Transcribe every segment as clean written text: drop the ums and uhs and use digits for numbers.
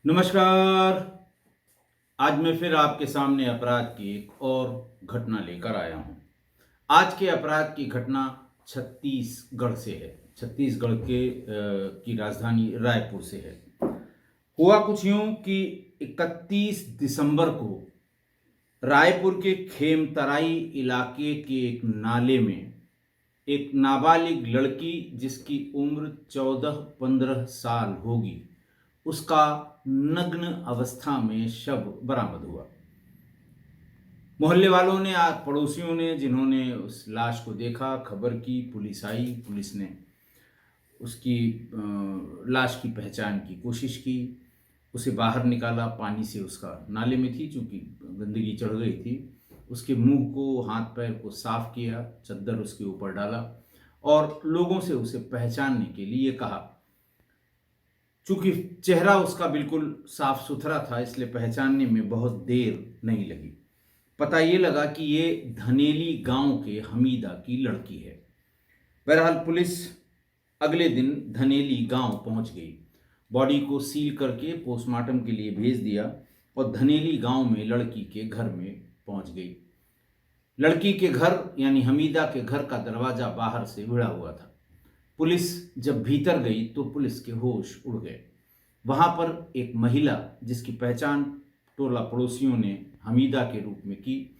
नमस्कार। आज मैं फिर आपके सामने अपराध की एक और घटना लेकर आया हूं। आज के अपराध की घटना छत्तीसगढ़ से है। छत्तीसगढ़ की राजधानी रायपुर से है। हुआ कुछ यूं कि 31 दिसंबर को रायपुर के खेमतराई इलाके के एक नाले में एक नाबालिग लड़की, जिसकी उम्र 14-15 साल होगी, उसका नग्न अवस्था में शव बरामद हुआ। मोहल्ले वालों ने, पड़ोसियों ने, जिन्होंने उस लाश को देखा, खबर की, पुलिस आई। पुलिस ने उसकी लाश की पहचान की कोशिश की, उसे बाहर निकाला पानी से। उसका नाले में थी, चूंकि गंदगी चढ़ गई थी। उसके मुंह को, हाथ पैर को साफ किया, चद्दर उसके ऊपर डाला और लोगों से उसे पहचानने के लिए कहा। चूंकि चेहरा उसका बिल्कुल साफ सुथरा था, इसलिए पहचानने में बहुत देर नहीं लगी। पता ये लगा कि ये धनेली गांव के हमीदा की लड़की है। बहरहाल पुलिस अगले दिन धनेली गांव पहुंच गई। बॉडी को सील करके पोस्टमार्टम के लिए भेज दिया और धनेली गांव में लड़की के घर में पहुंच गई। लड़की के घर यानी हमीदा के घर का दरवाजा बाहर से भिड़ा हुआ था। पुलिस जब भीतर गई तो पुलिस के होश उड़ गए। वहां पर एक महिला, जिसकी पहचान टोला पड़ोसियों ने हमीदा के रूप में की,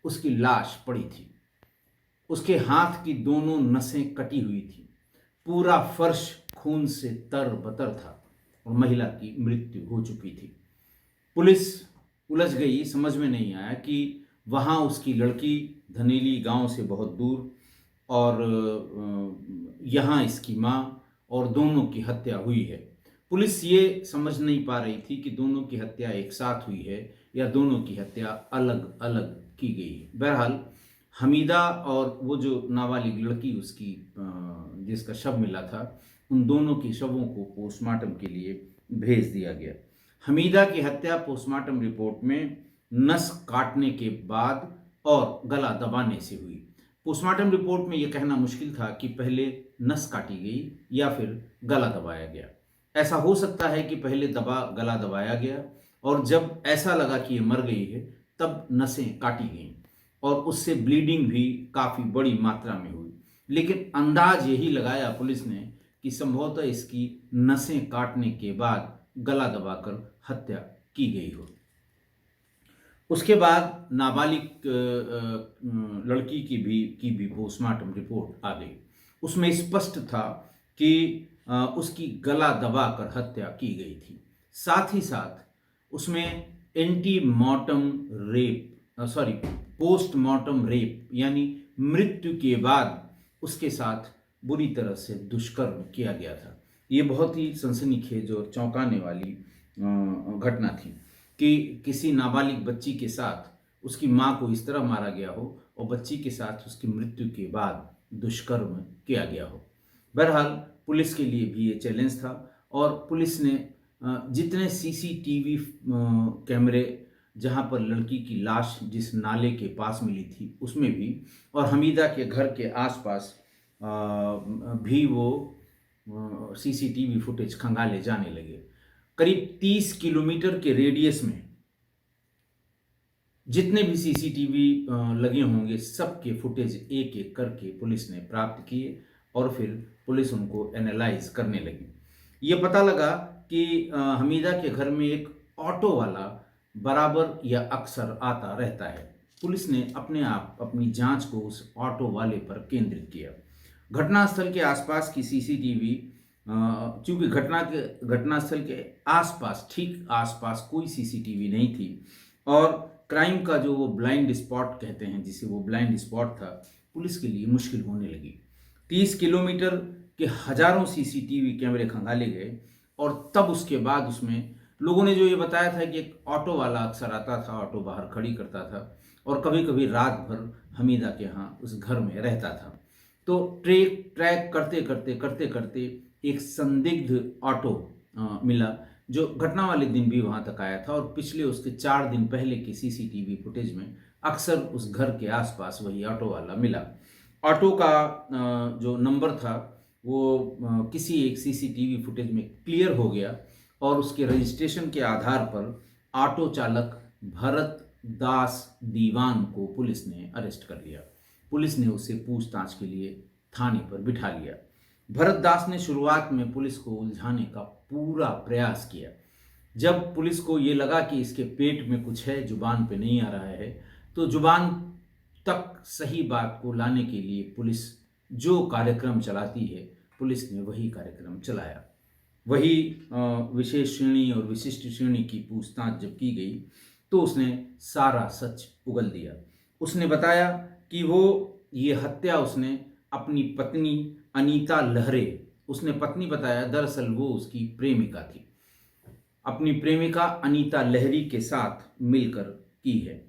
उसकी लाश पड़ी थी। उसके हाथ की दोनों नसें कटी हुई थी। पूरा फर्श खून से तरबतर था और महिला की मृत्यु हो चुकी थी। पुलिस उलझ गई। समझ में नहीं आया कि वहां उसकी लड़की धनेली गांव से बहुत दूर और यहाँ इसकी माँ, और दोनों की हत्या हुई है। पुलिस ये समझ नहीं पा रही थी कि दोनों की हत्या एक साथ हुई है या दोनों की हत्या अलग अलग की गई है। बहरहाल हमीदा और वो जो नाबालिग लड़की, उसकी जिसका शव मिला था, उन दोनों की शवों को पोस्टमार्टम के लिए भेज दिया गया। हमीदा की हत्या पोस्टमार्टम रिपोर्ट में नस काटने के बाद और गला दबाने से हुई। पोस्टमार्टम रिपोर्ट में यह कहना मुश्किल था कि पहले नस काटी गई या फिर गला दबाया गया। ऐसा हो सकता है कि पहले गला दबाया गया और जब ऐसा लगा कि ये मर गई है तब नसें काटी गईं और उससे ब्लीडिंग भी काफ़ी बड़ी मात्रा में हुई। लेकिन अंदाज यही लगाया पुलिस ने कि संभवतः इसकी नसें काटने के बाद गला दबाकर हत्या की गई हो। उसके बाद नाबालिग लड़की की भी पोस्टमार्टम रिपोर्ट आ गई। उसमें स्पष्ट था कि उसकी गला दबाकर हत्या की गई थी। साथ ही साथ उसमें पोस्टमार्टम रेप यानी मृत्यु के बाद उसके साथ बुरी तरह से दुष्कर्म किया गया था। ये बहुत ही सनसनीखेज और चौंकाने वाली घटना थी कि किसी नाबालिग बच्ची के साथ उसकी माँ को इस तरह मारा गया हो और बच्ची के साथ उसकी मृत्यु के बाद दुष्कर्म किया गया हो। बहरहाल पुलिस के लिए भी ये चैलेंज था और पुलिस ने जितने सीसीटीवी कैमरे, जहाँ पर लड़की की लाश जिस नाले के पास मिली थी उसमें भी, और हमीदा के घर के आसपास भी वो सीसीटीवी फुटेज खंगाले जाने लगे। करीब 30 किलोमीटर के रेडियस में जितने भी सीसीटीवी लगे होंगे, सबके फुटेज एक एक करके पुलिस ने प्राप्त किए और फिर पुलिस उनको एनालाइज करने लगी। ये पता लगा कि हमीदा के घर में एक ऑटो वाला बराबर या अक्सर आता रहता है। पुलिस ने अपने आप अपनी जांच को उस ऑटो वाले पर केंद्रित किया। घटनास्थल के आसपास की सीसीटीवी, चूंकि घटनास्थल के आसपास, ठीक आसपास कोई सीसीटीवी नहीं थी और क्राइम का जो वो ब्लाइंड स्पॉट कहते हैं, जिसे वो ब्लाइंड स्पॉट था, पुलिस के लिए मुश्किल होने लगी। 30 किलोमीटर के हजारों सीसीटीवी कैमरे खंगाले गए और तब उसके बाद उसमें लोगों ने जो ये बताया था कि एक ऑटो वाला अक्सर आता था, ऑटो बाहर खड़ी करता था और कभी कभी रात भर हमीदा के यहाँ उस घर में रहता था। तो ट्रैक करते करते एक संदिग्ध ऑटो मिला जो घटना वाले दिन भी वहां तक आया था और पिछले उसके 4 दिन पहले के सीसीटीवी फुटेज में अक्सर उस घर के आसपास वही ऑटो वाला मिला। ऑटो का जो नंबर था वो किसी एक सीसीटीवी फुटेज में क्लियर हो गया और उसके रजिस्ट्रेशन के आधार पर ऑटो चालक भरत दास दीवान को पुलिस ने अरेस्ट कर लिया। पुलिस ने उसे पूछताछ के लिए थाने पर बिठा लिया। भरत दास ने शुरुआत में पुलिस को उलझाने का पूरा प्रयास किया। जब पुलिस को ये लगा कि इसके पेट में कुछ है, जुबान पे नहीं आ रहा है, तो जुबान तक सही बात को लाने के लिए पुलिस जो कार्यक्रम चलाती है, पुलिस ने वही कार्यक्रम चलाया। वही विशेष श्रेणी और विशिष्ट श्रेणी की पूछताछ जब की गई तो उसने सारा सच उगल दिया। उसने बताया कि ये हत्या उसने अपनी पत्नी अनीता लहरे, उसने पत्नी बताया, दरअसल वो उसकी प्रेमिका थी, अपनी प्रेमिका अनीता लहरी के साथ मिलकर की है।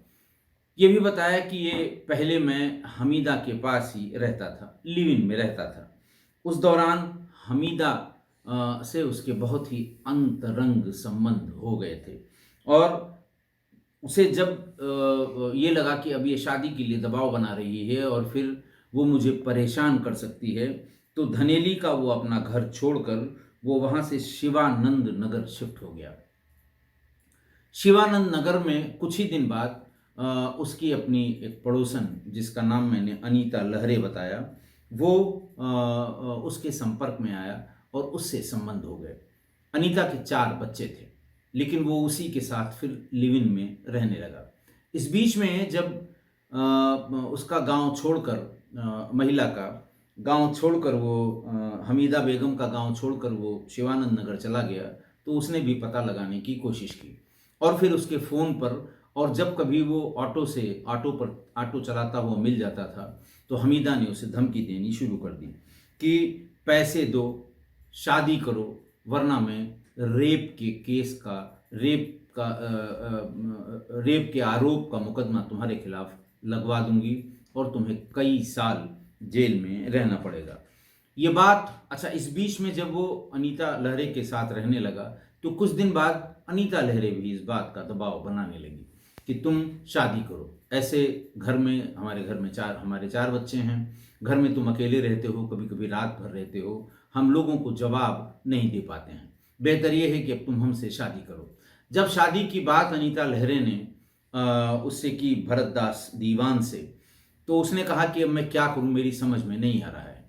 ये भी बताया कि ये पहले मैं हमीदा के पास ही रहता था, लिव इन में रहता था। उस दौरान हमीदा से उसके बहुत ही अंतरंग संबंध हो गए थे और उसे जब ये लगा कि अब ये शादी के लिए दबाव बना रही है और फिर वो मुझे परेशान कर सकती है, तो धनेली का वो अपना घर छोड़कर वो वहाँ से शिवानंद नगर शिफ्ट हो गया। शिवानंद नगर में कुछ ही दिन बाद उसकी अपनी एक पड़ोसन, जिसका नाम मैंने अनीता लहरे बताया, वो उसके संपर्क में आया और उससे संबंध हो गए। अनीता के 4 बच्चे थे, लेकिन वो उसी के साथ फिर लिव इन में रहने लगा। इस बीच में जब उसका गांव छोड़कर, महिला का गांव छोड़कर, वो हमीदा बेगम का गांव छोड़कर वो शिवानंद नगर चला गया, तो उसने भी पता लगाने की कोशिश की और फिर उसके फ़ोन पर, और जब कभी वो ऑटो चलाता हुआ मिल जाता था तो हमीदा ने उसे धमकी देनी शुरू कर दी कि पैसे दो, शादी करो, वरना मैं रेप के आरोप का मुकदमा तुम्हारे खिलाफ लगवा दूंगी और तुम्हें कई साल जेल में रहना पड़ेगा। ये बात, अच्छा, इस बीच में जब वो अनीता लहरे के साथ रहने लगा तो कुछ दिन बाद अनीता लहरे भी इस बात का दबाव बनाने लगी कि तुम शादी करो। ऐसे घर में, हमारे 4 बच्चे हैं, घर में तुम अकेले रहते हो, कभी कभी रात भर रहते हो, हम लोगों को जवाब नहीं दे पाते हैं, बेहतर ये है कि अब तुम हमसे शादी करो। जब शादी की बात अनीता लहरे ने उससे की, भरतदास दीवान से, तो उसने कहा कि अब मैं क्या करूं, मेरी समझ में नहीं आ रहा है।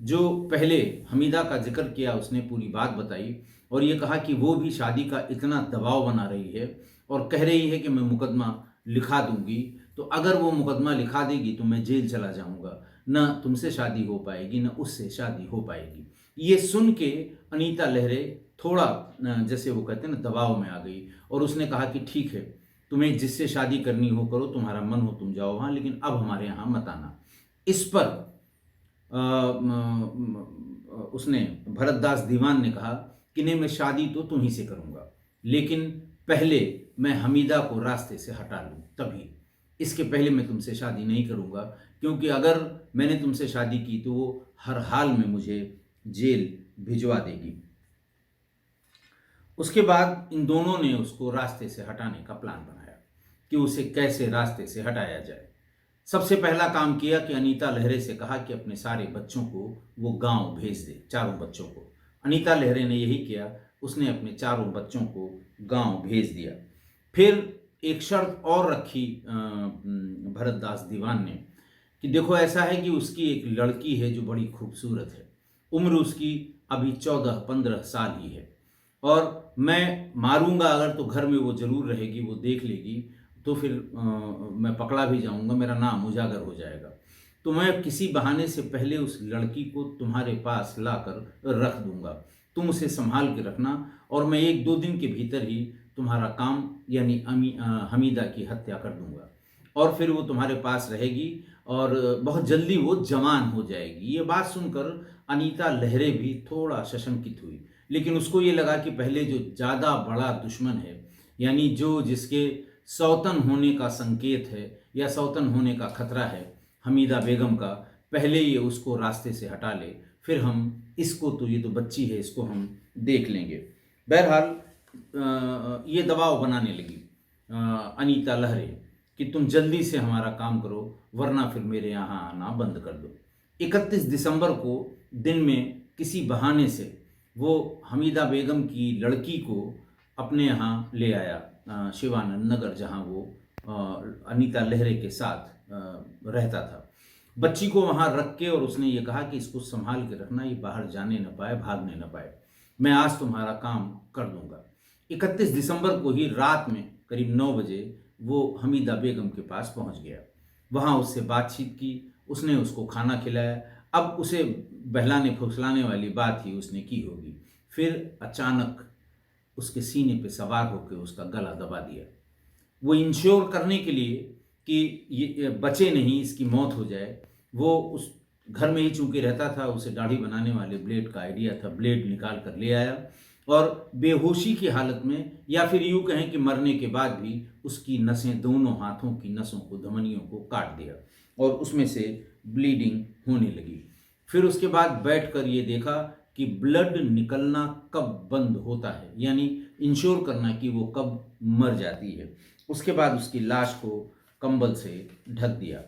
जो पहले हमीदा का जिक्र किया, उसने पूरी बात बताई और ये कहा कि वो भी शादी का इतना दबाव बना रही है और कह रही है कि मैं मुकदमा लिखा दूंगी, तो अगर वो मुकदमा लिखा देगी तो मैं जेल चला जाऊंगा, ना तुमसे शादी हो पाएगी ना उससे शादी हो पाएगी। ये सुन के अनीता लहरे थोड़ा, जैसे वो कहते हैं ना, दबाव में आ गई और उसने कहा कि ठीक है, तुम्हें जिससे शादी करनी हो करो, तुम्हारा मन हो तुम जाओ वहाँ, लेकिन अब हमारे यहाँ मत आना। इस पर उसने, भरतदास दीवान ने कहा कि नहीं, मैं शादी तो तुम्ही से करूँगा, लेकिन पहले मैं हमीदा को रास्ते से हटा लूँ, तभी, इसके पहले मैं तुमसे शादी नहीं करूँगा, क्योंकि अगर मैंने तुमसे शादी की तो वो हर हाल में मुझे जेल भिजवा देगी। उसके बाद इन दोनों ने उसको रास्ते से हटाने का प्लान बनाया कि उसे कैसे रास्ते से हटाया जाए। सबसे पहला काम किया कि अनीता लहरे से कहा कि अपने सारे बच्चों को वो गांव भेज दे, 4 बच्चों को। अनीता लहरे ने यही किया, उसने अपने 4 बच्चों को गांव भेज दिया। फिर एक शर्त और रखी भरतदास दीवान ने कि देखो, ऐसा है कि उसकी एक लड़की है जो बड़ी खूबसूरत है, उम्र उसकी अभी 14-15 साल ही है, और मैं मारूंगा अगर तो घर में वो जरूर रहेगी, वो देख लेगी, तो फिर मैं पकड़ा भी जाऊंगा, मेरा नाम उजागर हो जाएगा। तो मैं किसी बहाने से पहले उस लड़की को तुम्हारे पास लाकर रख दूंगा, तुम उसे संभाल के रखना, और मैं 1-2 दिन के भीतर ही तुम्हारा काम यानी हमीदा की हत्या कर दूंगा, और फिर वो तुम्हारे पास रहेगी और बहुत जल्दी वो जवान हो जाएगी। ये बात सुनकर अनीता लहरे भी थोड़ा सशंकित हुई, लेकिन उसको ये लगा कि पहले जो ज़्यादा बड़ा दुश्मन है, यानी जिसके सौतन होने का संकेत है या सौतन होने का खतरा है, हमीदा बेगम का, पहले ये उसको रास्ते से हटा ले, फिर हम इसको, तो ये तो बच्ची है, इसको हम देख लेंगे। बहरहाल ये दबाव बनाने लगी अनीता लहरे कि तुम जल्दी से हमारा काम करो, वरना फिर मेरे यहाँ आना बंद कर दो। 31 दिसंबर को दिन में किसी बहाने से वो हमीदा बेगम की लड़की को अपने यहाँ ले आया, शिवानंद नगर, जहाँ वो अनीता लहरे के साथ रहता था। बच्ची को वहाँ रख के और उसने ये कहा कि इसको संभाल के रखना, ये बाहर जाने न पाए, भागने न पाए, मैं आज तुम्हारा काम कर दूंगा। 31 दिसंबर को ही रात में करीब 9 बजे वो हमीदा बेगम के पास पहुंच गया। वहाँ उससे बातचीत की, उसने उसको खाना खिलाया। अब उसे बहलाने फुसलाने वाली बात ही उसने की होगी। फिर अचानक उसके सीने पे सवार होकर उसका गला दबा दिया। वो इंश्योर करने के लिए कि ये बचे नहीं, इसकी मौत हो जाए, वो उस घर में ही चूंकि रहता था, उसे दाढ़ी बनाने वाले ब्लेड का आइडिया था, ब्लेड निकाल कर ले आया और बेहोशी की हालत में, या फिर यूँ कहें कि मरने के बाद भी, उसकी नसें, दोनों हाथों की नसों को, धमनियों को काट दिया और उसमें से ब्लीडिंग होने लगी। फिर उसके बाद बैठकर ये देखा कि ब्लड निकलना कब बंद होता है, यानी इंश्योर करना कि वो कब मर जाती है। उसके बाद उसकी लाश को कंबल से ढक दिया।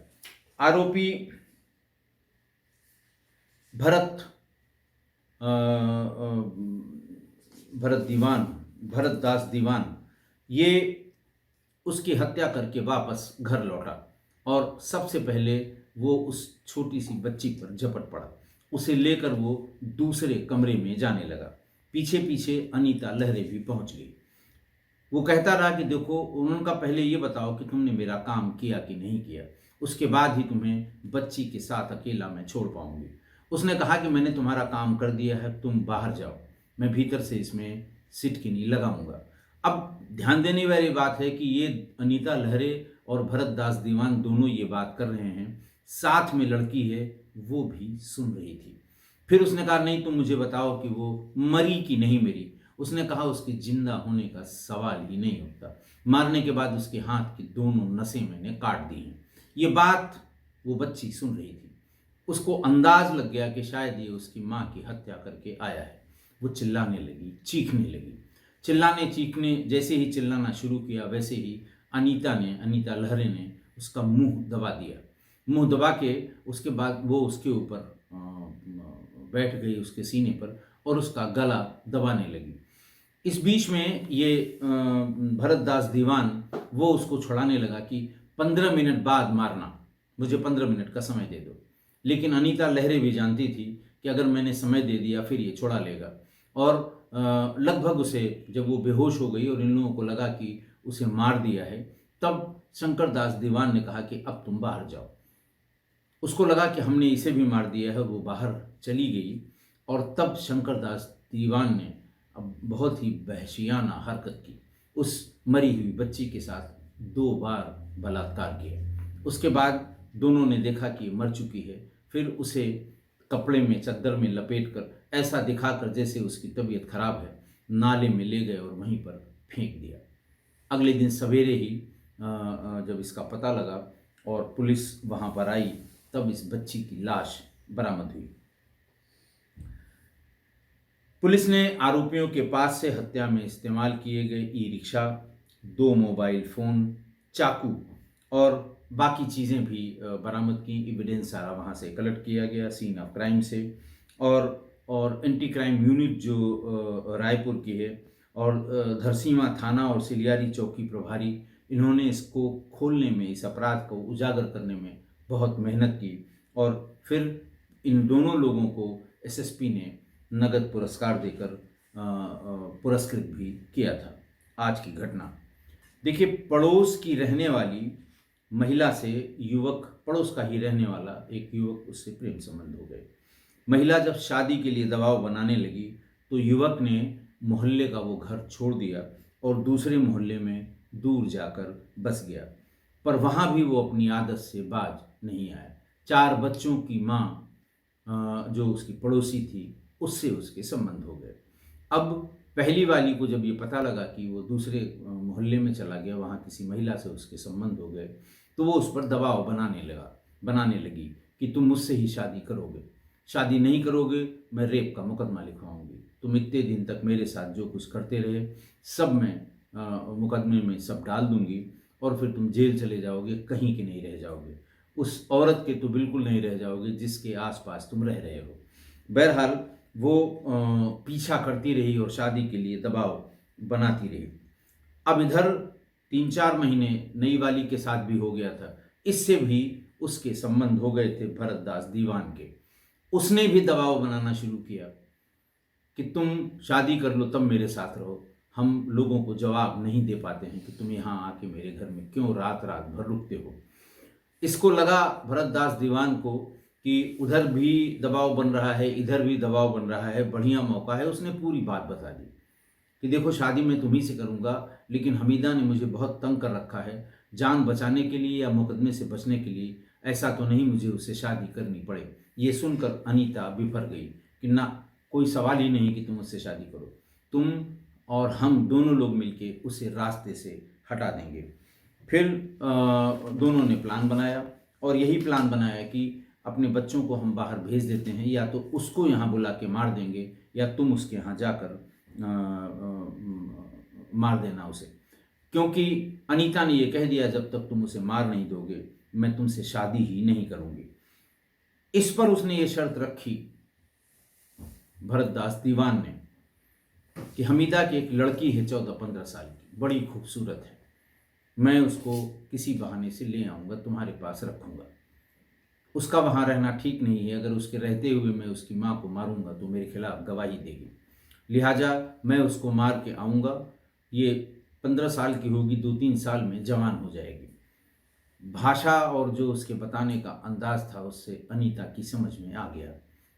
आरोपी भरत भरत दास दीवान, ये उसकी हत्या करके वापस घर लौटा और सबसे पहले वो उस छोटी सी बच्ची पर झपट पड़ा। उसे लेकर वो दूसरे कमरे में जाने लगा। पीछे पीछे अनीता लहरे भी पहुंच गई। वो कहता रहा कि देखो, उनका पहले ये बताओ कि तुमने मेरा काम किया कि नहीं किया, उसके बाद ही तुम्हें बच्ची के साथ अकेला मैं छोड़ पाऊंगी। उसने कहा कि मैंने तुम्हारा काम कर दिया है, तुम बाहर जाओ, मैं भीतर से इसमें सिटकिनी लगाऊंगा। अब ध्यान देने वाली बात है कि ये अनीता लहरे और भरत दास दीवान दोनों ये बात कर रहे हैं, साथ में लड़की है, वो भी सुन रही थी। फिर उसने कहा, नहीं तुम मुझे बताओ कि वो मरी कि नहीं मरी। उसने कहा, उसके जिंदा होने का सवाल ही नहीं होता, मारने के बाद उसके हाथ की दोनों नसें मैंने काट दी हैं। ये बात वो बच्ची सुन रही थी। उसको अंदाज लग गया कि शायद ये उसकी माँ की हत्या करके आया है। वो चिल्लाने लगी, चीखने लगी। चिल्लाने चीखने, जैसे ही चिल्लाना शुरू किया वैसे ही अनीता लहरे ने उसका मुंह दबा दिया। मुंह दबा के उसके बाद वो उसके ऊपर बैठ गई, उसके सीने पर, और उसका गला दबाने लगी। इस बीच में ये भरत दास दीवान वो उसको छुड़ाने लगा कि 15 मिनट बाद मारना, मुझे 15 मिनट का समय दे दो। लेकिन अनीता लहरे भी जानती थी कि अगर मैंने समय दे दिया फिर ये छुड़ा लेगा। और लगभग उसे, जब वो बेहोश हो गई और इन लोगों को लगा कि उसे मार दिया है, तब शंकर दास दीवान ने कहा कि अब तुम बाहर जाओ। उसको लगा कि हमने इसे भी मार दिया है, वो बाहर चली गई। और तब शंकर दास दीवान ने अब बहुत ही वहशियाना हरकत की। उस मरी हुई बच्ची के साथ 2 बार बलात्कार किया। उसके बाद दोनों ने देखा कि मर चुकी है। फिर उसे कपड़े में, चादर में लपेट कर, ऐसा दिखाकर जैसे उसकी तबीयत खराब है, नाले में ले गए और वहीं पर फेंक दिया। अगले दिन सवेरे ही जब इसका पता लगा और पुलिस वहाँ पर आई, तब इस बच्ची की लाश बरामद हुई। पुलिस ने आरोपियों के पास से हत्या में इस्तेमाल किए गए ई रिक्शा, 2 मोबाइल फ़ोन, चाकू और बाकी चीज़ें भी बरामद की। एविडेंस सारा वहाँ से कलेक्ट किया गया सीन ऑफ क्राइम से। और एंटी क्राइम यूनिट जो रायपुर की है, और धरसींवा थाना और सिलियारी चौकी प्रभारी, इन्होंने इसको खोलने में, इस अपराध को उजागर करने में बहुत मेहनत की। और फिर इन दोनों लोगों को एसएसपी ने नगद पुरस्कार देकर पुरस्कृत भी किया था। आज की घटना देखिए, पड़ोस की रहने वाली महिला से युवक, पड़ोस का ही रहने वाला एक युवक, उससे प्रेम संबंध हो गए। महिला जब शादी के लिए दबाव बनाने लगी तो युवक ने मोहल्ले का वो घर छोड़ दिया और दूसरे मोहल्ले में दूर जाकर बस गया। पर वहाँ भी वो अपनी आदत से बाज नहीं आया। 4 बच्चों की माँ जो उसकी पड़ोसी थी, उससे उसके संबंध हो गए। अब पहली वाली को जब ये पता लगा कि वो दूसरे मोहल्ले में चला गया, वहाँ किसी महिला से उसके संबंध हो गए, तो वो उस पर दबाव बनाने लगी कि तुम मुझसे ही शादी करोगे, शादी नहीं करोगे मैं रेप का मुकदमा लिखवाऊंगी, तुम इतने दिन तक मेरे साथ जो कुछ करते रहे सब मैं मुकदमे में सब डाल दूंगी और फिर तुम जेल चले जाओगे, कहीं के नहीं रह जाओगे, उस औरत के तो बिल्कुल नहीं रह जाओगे जिसके आसपास तुम रह रहे हो। बहरहाल वो पीछा करती रही और शादी के लिए दबाव बनाती रही। अब इधर 3-4 महीने नई वाली के साथ भी हो गया था। इससे भी उसके संबंध हो गए थे भरतदास दीवान के। उसने भी दबाव बनाना शुरू किया कि तुम शादी कर लो तब मेरे साथ रहो। हम लोगों को जवाब नहीं दे पाते हैं कि तुम यहाँ आके मेरे घर में क्यों रात रात भर रुकते हो। इसको लगा भरतदास दीवान को कि उधर भी दबाव बन रहा है, इधर भी दबाव बन रहा है, बढ़िया मौका है। उसने पूरी बात बता दी कि देखो शादी मैं तुम्ही से करूँगा, लेकिन हमीदा ने मुझे बहुत तंग कर रखा है। जान बचाने के लिए या मुकदमे से बचने के लिए ऐसा तो नहीं मुझे उससे शादी करनी पड़े। ये सुनकर अनीता बिफर गई कि ना, कोई सवाल ही नहीं कि तुम उससे शादी करो। तुम और हम दोनों लोग मिलके उसे रास्ते से हटा देंगे। फिर दोनों ने प्लान बनाया और यही प्लान बनाया कि अपने बच्चों को हम बाहर भेज देते हैं, या तो उसको यहाँ बुला के मार देंगे या तुम उसके यहाँ जाकर मार देना उसे। क्योंकि अनीता ने ये कह दिया जब तक तुम उसे मार नहीं दोगे मैं तुमसे शादी ही नहीं करूँगी। इस पर उसने ये शर्त रखी भरतदास दीवान ने कि हमीदा की एक लड़की है 14-15 साल की, बड़ी खूबसूरत है। मैं उसको किसी बहाने से ले आऊँगा, तुम्हारे पास रखूँगा। उसका वहाँ रहना ठीक नहीं है। अगर उसके रहते हुए मैं उसकी माँ को मारूँगा तो मेरे खिलाफ गवाही देगी। लिहाजा मैं उसको मार के आऊँगा। ये 15 साल की होगी, 2-3 साल में जवान हो जाएगी। भाषा और जो उसके बताने का अंदाज़ था उससे अनीता की समझ में आ गया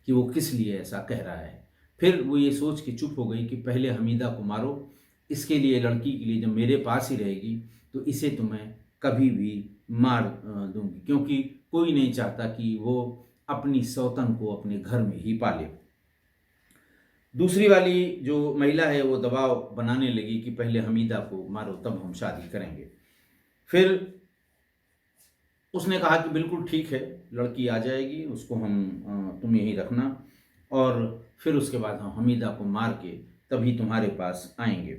कि वो किस लिए ऐसा कह रहा है। फिर वो ये सोच के चुप हो गई कि पहले हमीदा को मारो, इसके लिए, लड़की के लिए जब मेरे पास ही रहेगी तो इसे तो मैं कभी भी मार दूंगी, क्योंकि कोई नहीं चाहता कि वो अपनी सौतन को अपने घर में ही पाले। दूसरी वाली जो महिला है वो दबाव बनाने लगी कि पहले हमीदा को मारो तब हम शादी करेंगे। फिर उसने कहा कि बिल्कुल ठीक है, लड़की आ जाएगी, उसको हम तुम यहीं रखना और फिर उसके बाद हम हमीदा को मार के तभी तुम्हारे पास आएंगे।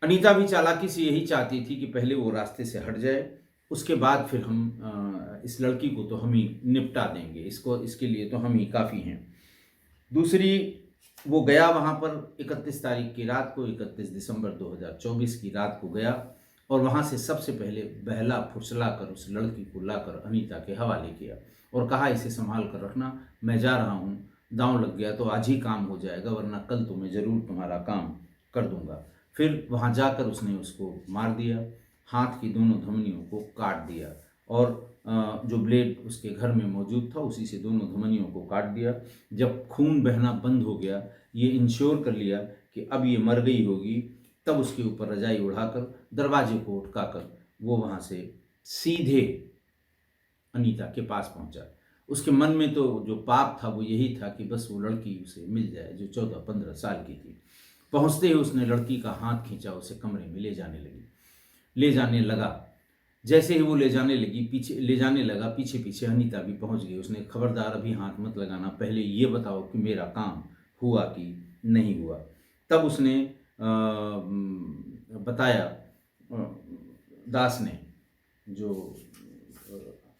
अनीता भी चालाकी से यही चाहती थी कि पहले वो रास्ते से हट जाए, उसके बाद फिर हम इस लड़की को तो हम ही निपटा देंगे, इसके लिए तो हम ही काफ़ी हैं। दूसरी, वो गया वहाँ पर 31 तारीख की रात को, 31 दिसंबर 2024 की रात को गया और वहाँ से सबसे पहले बहला फुसला कर उस लड़की को लाकर अनीता के हवाले किया और कहा इसे संभाल कर रखना, मैं जा रहा हूँ, दांव लग गया तो आज ही काम हो जाएगा, वरना कल तो मैं ज़रूर तुम्हारा काम कर दूंगा। फिर वहाँ जाकर उसने उसको मार दिया, हाथ की दोनों धमनियों को काट दिया और जो ब्लेड उसके घर में मौजूद था उसी से दोनों धमनियों को काट दिया। जब खून बहना बंद हो गया, ये इंश्योर कर लिया कि अब ये मर गई होगी, तब उसके ऊपर रजाई उड़ाकर दरवाजे को उठकाकर वो वहाँ से सीधे अनीता के पास पहुँचा। उसके मन में तो जो पाप था वो यही था कि बस वो लड़की उसे मिल जाए जो 14-15 साल की थी। पहुँचते ही उसने लड़की का हाथ खींचा, उसे कमरे में ले जाने लगा। जैसे ही वो ले जाने लगा, पीछे पीछे अनीता भी पहुंच गई। उसने, खबरदार अभी हाथ मत लगाना, पहले ये बताओ कि मेरा काम हुआ कि नहीं हुआ। तब उसने बताया दास ने, जो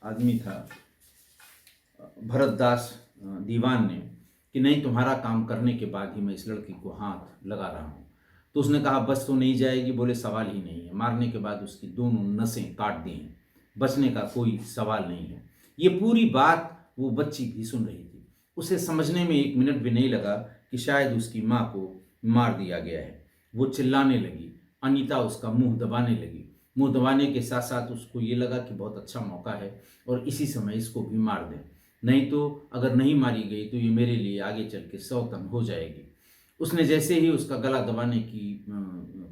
आदमी था भरतदास दीवान ने, कि नहीं, तुम्हारा काम करने के बाद ही मैं इस लड़की को हाथ लगा रहा हूँ। तो उसने कहा बस तो नहीं जाएगी। बोले सवाल ही नहीं है। मारने के बाद उसकी दोनों नसें काट दी हैं, बचने का कोई सवाल नहीं है। ये पूरी बात वो बच्ची भी सुन रही थी। उसे समझने में 1 मिनट भी नहीं लगा कि शायद उसकी माँ को मार दिया गया है। वो चिल्लाने लगी, अनीता उसका मुंह दबाने लगी। मुंह दबाने के साथ साथ उसको ये लगा कि बहुत अच्छा मौका है और इसी समय इसको भी मार दें, नहीं तो अगर नहीं मारी गई तो ये मेरे लिए आगे चल के सौतन हो जाएगी। उसने जैसे ही उसका गला दबाने की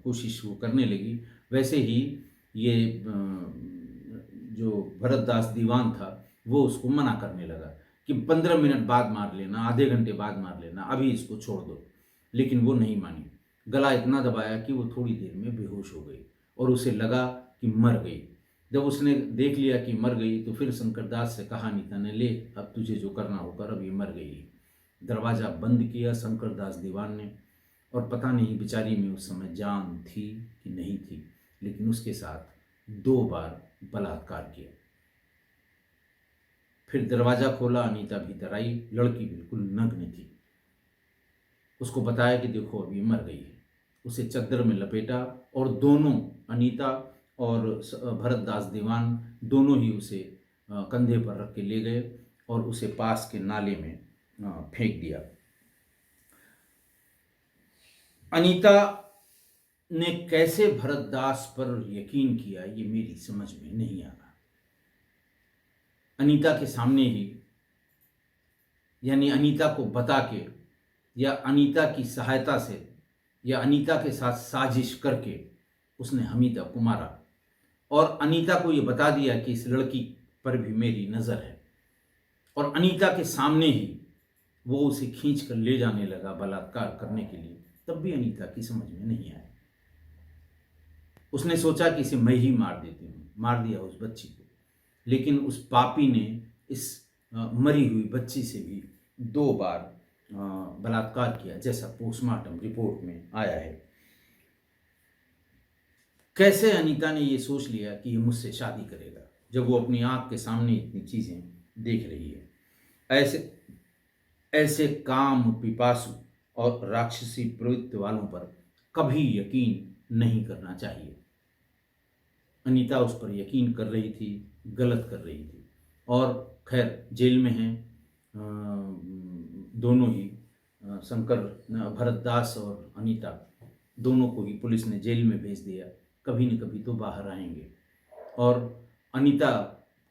कोशिश वो करने लगी, वैसे ही ये जो भरतदास दीवान था वो उसको मना करने लगा कि 15 मिनट बाद मार लेना, आधे घंटे बाद मार लेना, अभी इसको छोड़ दो। लेकिन वो नहीं मानी। गला इतना दबाया कि वो थोड़ी देर में बेहोश हो गई और उसे लगा कि मर गई। जब उसने देख लिया कि मर गई तो फिर शंकरदास से कहा अनीता ने, ले अब तुझे जो करना हो कर, अब ये मर गई। दरवाज़ा बंद किया शंकरदास दीवान ने और पता नहीं बेचारी में उस समय जान थी कि नहीं थी, लेकिन उसके साथ 2 बार बलात्कार किया। फिर दरवाज़ा खोला, अनीता भीतर आई। लड़की बिल्कुल नग्न थी। उसको बताया कि देखो अभी मर गई है। उसे चद्दर में लपेटा और दोनों, अनीता और भरतदास दीवान, दोनों ही उसे कंधे पर रख के ले गए और उसे पास के नाले में फेंक दिया। अनीता ने कैसे भरतदास पर यकीन किया ये मेरी समझ में नहीं आ रहा। अनीता के सामने ही, यानी अनीता को बता के या अनीता की सहायता से या अनीता के साथ साजिश करके उसने हमीदा को मारा और अनीता को ये बता दिया कि इस लड़की पर भी मेरी नज़र है। और अनीता के सामने ही वो उसे खींच कर ले जाने लगा बलात्कार करने के लिए। तब भी अनीता की समझ में नहीं आया। उसने सोचा कि इसे मैं ही मार देती हूँ। मार दिया उस बच्ची को। लेकिन उस पापी ने इस मरी हुई बच्ची से भी 2 बार बलात्कार किया, जैसा पोस्टमार्टम रिपोर्ट में आया है। कैसे अनीता ने ये सोच लिया कि ये मुझसे शादी करेगा, जब वो अपनी आंख के सामने इतनी चीज़ें देख रही है। ऐसे काम पिपासु और राक्षसी प्रवृत्ति वालों पर कभी यकीन नहीं करना चाहिए। अनीता उस पर यकीन कर रही थी, गलत कर रही थी। और खैर जेल में हैं दोनों ही, शंकर, भरतदास और अनीता, दोनों को ही पुलिस ने जेल में भेज दिया। कभी न कभी तो बाहर आएंगे और अनीता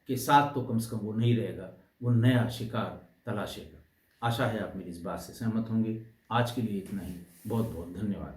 के साथ तो कम से कम वो नहीं रहेगा, वो नया शिकार तलाशेगा। आशा है आप मेरी इस बात से सहमत होंगे। आज के लिए इतना ही। बहुत बहुत धन्यवाद।